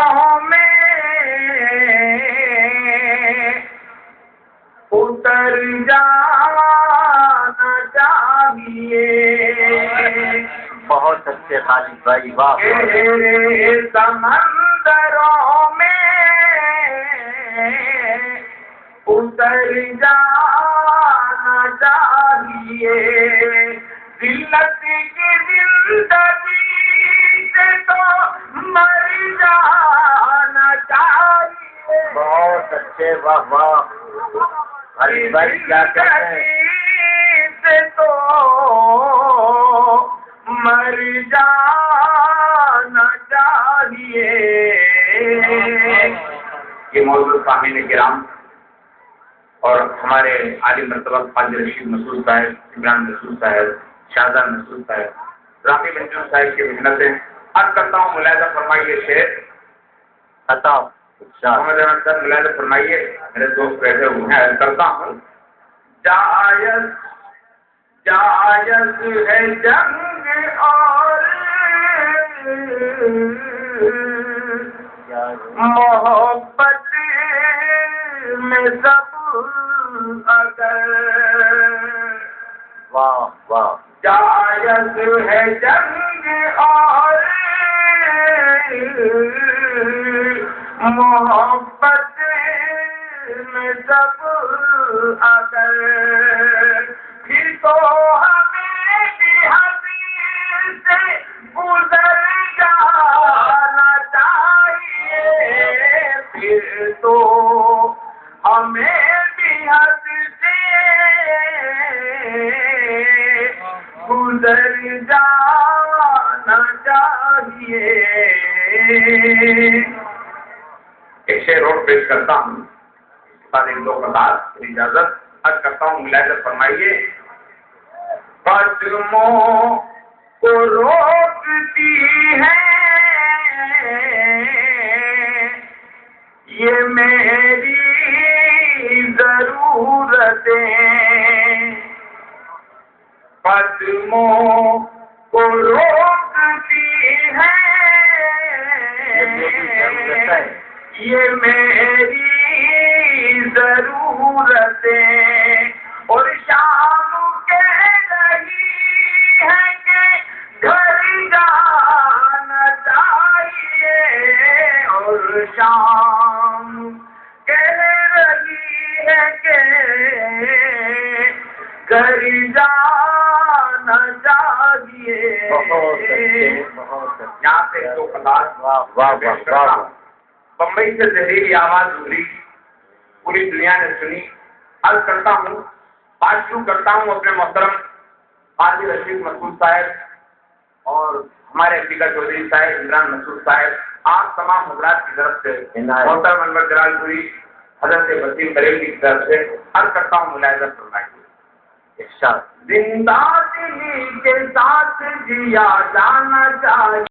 قدموں میں اتر جانا چاہیے. بہت اچھے خالد بھائی، واہ. سمندروں میں اتر جانا چاہیے. ذلت کی زندگی سے تو مر جانا چاہیے. بہت اچھے، واہ واہ. خالد بھائی کیا کہتے ہیں؟ سے تو مر جانا چاہیے. یہ موضوع سامعین کرام اور ہمارے عالی مرتبہ خواجہ رشید مسعود صاحب، عمران مسعود صاحب، شاہزاد مسعود صاحب، رامی منظور صاحب کی محنت ہے. عرض کرتا ہوں ملاحظہ فرمائیے. شعر خطاب محمد احمد صاحب ملاحظہ فرمائیے. میرے دوست بیٹھے ہوئے ہیں. عرض کرتا ہوں جائز ہے جنگ اور محبت میں سب اگر. واہ واہ. جائز ہے جنگ اور محبت میں سب اگر. پھر تو ہمیں بھی حدیث سے گزر جانا چاہیے. پھر تو ہمیں بھی حد سے گزر جانا چاہیے. ایک شعر اور پیش کرتا ہوں، اس کے بعد ایک دو قطعات کی اجازت. عرض کرتا ہوں ملاحظہ فرمائیے. قدموں کو روکتی ہے یہ میری ضرورتیں. قدموں کو روکتی ہے یہ میری ضرورتیں. اور شام کہہ رہی ہے کہ گھر جانا چاہیے. اور شام کہہ رہی ہے کہ گھر جانا چاہیے. یہاں سے دو قطعات. بمبئی سے زہریلی آواز گزری، پوری دنیا نے سنی. عرض کرتا ہوں، بات شروع کرتا ہوں اپنے محترم قاضی رشید مسعود صاحب اور ہمارے عقیدہ چودھری صاحب، عمران مسعود صاحب، آپ تمام حضرات کی طرف سے، محترم انور جلال پوری، حضرت وسیم بریلوی کی طرف سے. عرض کرتا ہوں ملاحظہ فرمائیے. زندہ دلی کے ساتھ جیا جانا چاہیے.